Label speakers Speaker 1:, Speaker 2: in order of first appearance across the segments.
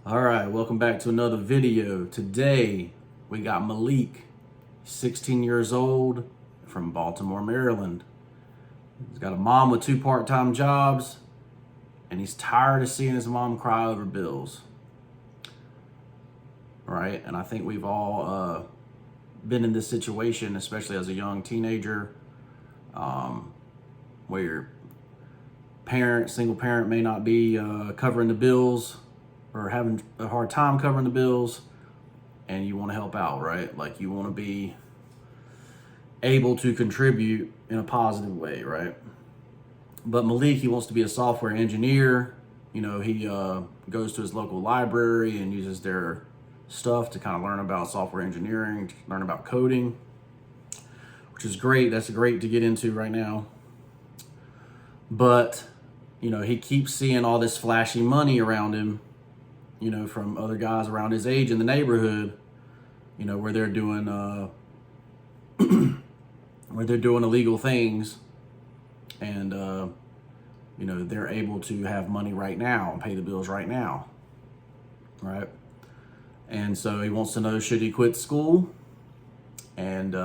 Speaker 1: All right, welcome back to another video. Today we got Malik, 16 years old, from Baltimore, Maryland. He's got a mom with 2 part-time jobs, and he's tired of seeing his mom cry over bills. Right, and I think we've all been in this situation, especially as a young teenager, where your single parent may not be covering the bills or having a hard time covering the bills, and you want to help out, right? Like, you want to be able to contribute in a positive way, right? But Malik, he wants to be a software engineer. You know, he goes to his local library and uses their stuff to kind of learn about software engineering, learn about coding, which is great. That's great to get into right now. But, you know, he keeps seeing all this flashy money around him, you know, from other guys around his age in the neighborhood, you know, where they're doing illegal things, and you know, they're able to have money right now and pay the bills right now, right? And so he wants to know, should he quit school and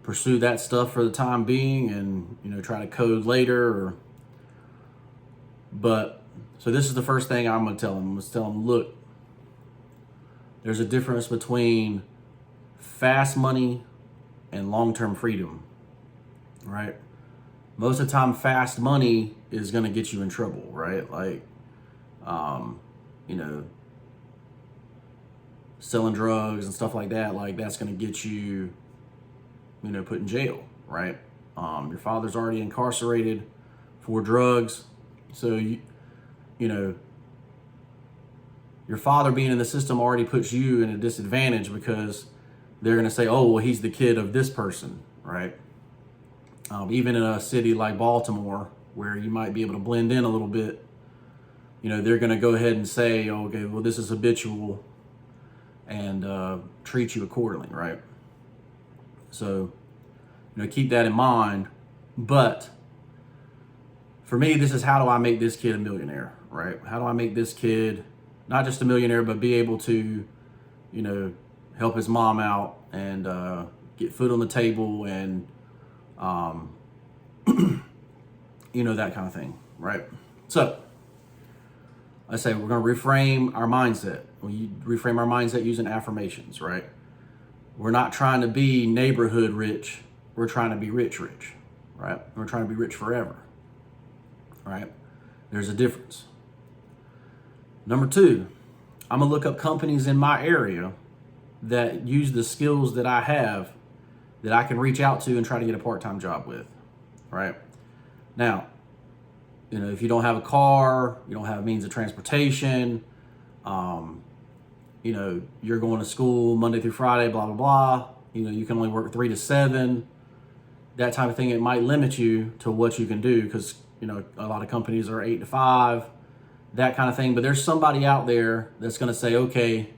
Speaker 1: pursue that stuff for the time being, and, you know, try to code later, so this is the first thing I'm going to tell him. Look, there's a difference between fast money and long-term freedom, right? Most of the time, fast money is going to get you in trouble, right? Like, you know, selling drugs and stuff like that, like, that's going to get you, you know, put in jail, right? Your father's already incarcerated for drugs, so you know, your father being in the system already puts you in a disadvantage, because they're going to say, oh, well, he's the kid of this person, right? Even in a city like Baltimore, where you might be able to blend in a little bit, you know, they're going to go ahead and say, oh, okay, well, this is habitual, and treat you accordingly, right? So, you know, keep that in mind. But for me, this is, how do I make this kid a millionaire, right? How do I make this kid not just a millionaire, but be able to, you know, help his mom out and get food on the table, and, you know, that kind of thing, right? So I say we're going to reframe our mindset. We reframe our mindset using affirmations, right? We're not trying to be neighborhood rich. We're trying to be rich, right? We're trying to be rich forever, right? There's a difference. Number 2, I'm going to look up companies in my area that use the skills that I have, that I can reach out to and try to get a part-time job with, right? Now, you know, if you don't have a car, you don't have means of transportation, you know, you're going to school Monday through Friday, blah, blah, blah, you know, you can only work 3 to 7, that type of thing, it might limit you to what you can do, because, you know, a lot of companies are 8 to 5, that kind of thing. But there's somebody out there that's going to say, okay,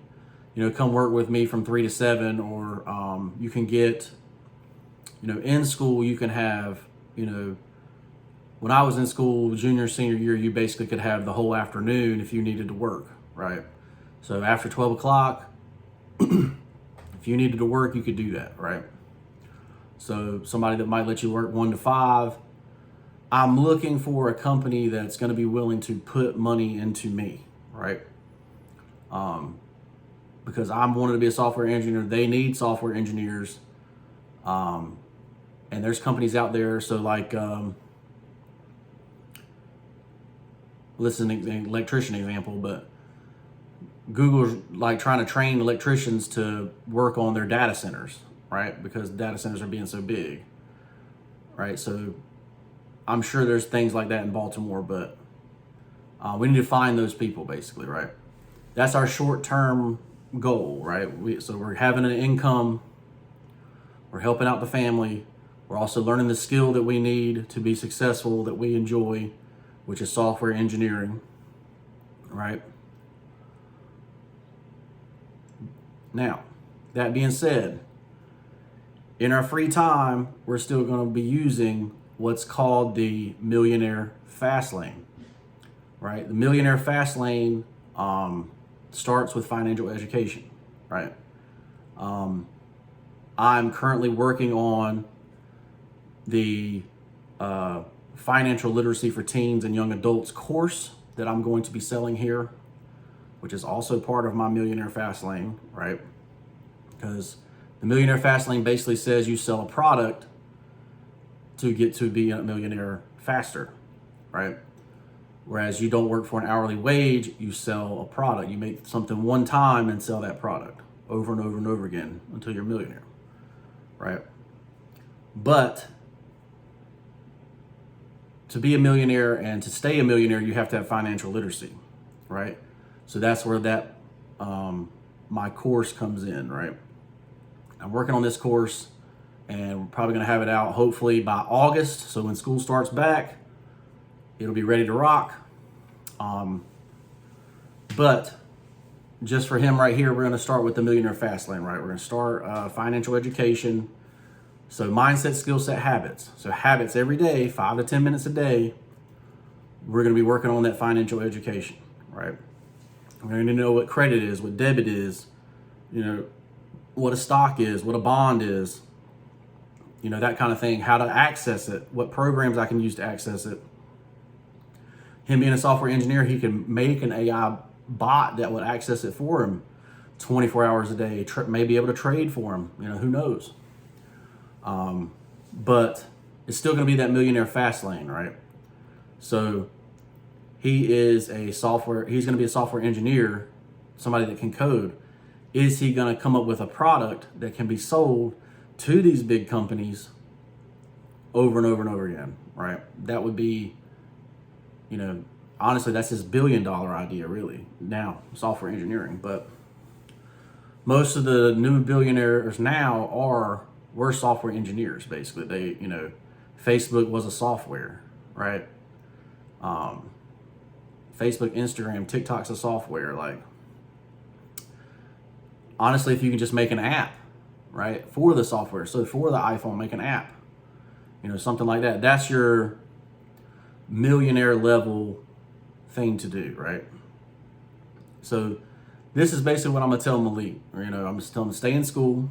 Speaker 1: you know, come work with me from 3 to 7, or you can get, you know, in school, you can have, you know, when I was in school, junior, senior year, you basically could have the whole afternoon if you needed to work, right? So after 12 o'clock, if you needed to work, you could do that, right? So somebody that might let you work 1 to 5. I'm looking for a company that's going to be willing to put money into me, right? Because I'm wanting to be a software engineer. They need software engineers. And there's companies out there. So, like, listen, an electrician example, but Google's like trying to train electricians to work on their data centers, right? Because data centers are being so big, right? So I'm sure there's things like that in Baltimore, but we need to find those people, basically, right? That's our short-term goal, right? So we're having an income, we're helping out the family, we're also learning the skill that we need to be successful, that we enjoy, which is software engineering, right? Now, that being said, in our free time, we're still going to be using what's called the millionaire fast lane, right? The millionaire fast lane starts with financial education, right? I'm currently working on the financial literacy for teens and young adults course that I'm going to be selling here, which is also part of my Millionaire Fast Lane, right? Because the Millionaire Fast Lane basically says you sell a product to get to be a millionaire faster, right? Whereas you don't work for an hourly wage, you sell a product. You make something one time and sell that product over and over and over again until you're a millionaire, right? But to be a millionaire and to stay a millionaire, you have to have financial literacy, right? So that's where that my course comes in, right? I'm working on this course, and we're probably going to have it out hopefully by August. So when school starts back, it'll be ready to rock. But just for him right here, we're going to start with the Millionaire Fast Lane, right? We're going to start financial education. So mindset, skill set, habits. So habits every day, 5 to 10 minutes a day. We're going to be working on that financial education, right? We're going to know what credit is, what debit is, you know, what a stock is, what a bond is, you know, that kind of thing, how to access it, what programs I can use to access it. Him being a software engineer, he can make an AI bot that would access it for him 24 hours a day, may be able to trade for him, you know, who knows? But it's still going to be that Millionaire Fast Lane, right? So he is he's going to be a software engineer, somebody that can code. Is he going to come up with a product that can be sold to these big companies over and over and over again, right? That would be, you know, honestly, that's his $1 billion idea, really, now, software engineering. But most of the new billionaires now were software engineers, basically. They, you know, Facebook was a software, right? Facebook, Instagram, TikTok's a software. Like, honestly, if you can just make an app, right, for the software, so for the iPhone, make an app, you know, something like that. That's your millionaire level thing to do, right? So this is basically what I'm gonna tell Malik. You know, I'm just telling him to stay in school.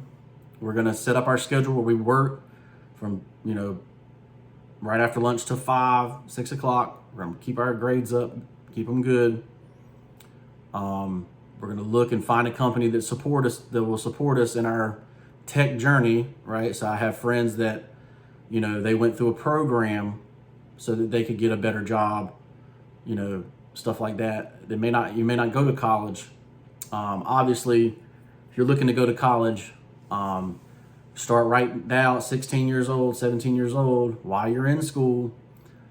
Speaker 1: We're gonna set up our schedule where we work from, you know, right after lunch to 5, 6 o'clock. We're gonna keep our grades up, keep them good. We're gonna look and find a company that will support us in our tech journey, right? So I have friends that, you know, they went through a program so that they could get a better job, you know, stuff like that. You may not go to college. Obviously, if you're looking to go to college, start right now at 16 years old, 17 years old, while you're in school.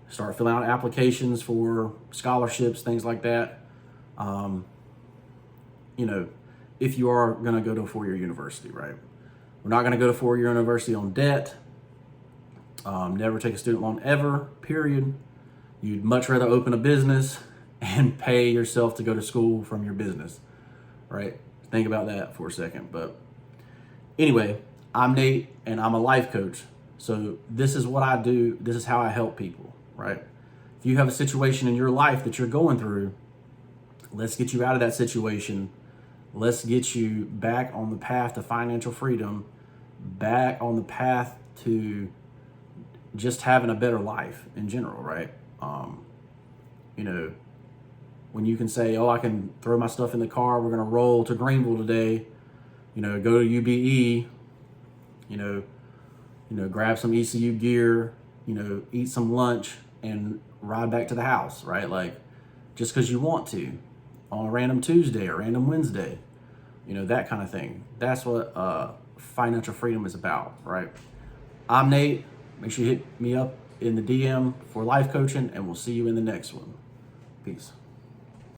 Speaker 1: Start filling out applications for scholarships, things like that. You know, if you are going to go to a 4-year university, right? We're not going to go to 4-year university on debt. Never take a student loan ever, period. You'd much rather open a business and pay yourself to go to school from your business, right? Think about that for a second. But anyway, I'm Nate and I'm a life coach. So this is what I do. This is how I help people, right? If you have a situation in your life that you're going through, let's get you out of that situation. Let's get you back on the path to financial freedom, back on the path to just having a better life in general, right? You know, when you can say, oh, I can throw my stuff in the car, we're going to roll to Greenville today, you know, go to UBE, you know, grab some ECU gear, you know, eat some lunch and ride back to the house, right? Like, just because you want to on a random Tuesday or random Wednesday, you know, that kind of thing. That's what financial freedom is about, right? I'm Nate. Make sure you hit me up in the DM for life coaching, and we'll see you in the next one. Peace.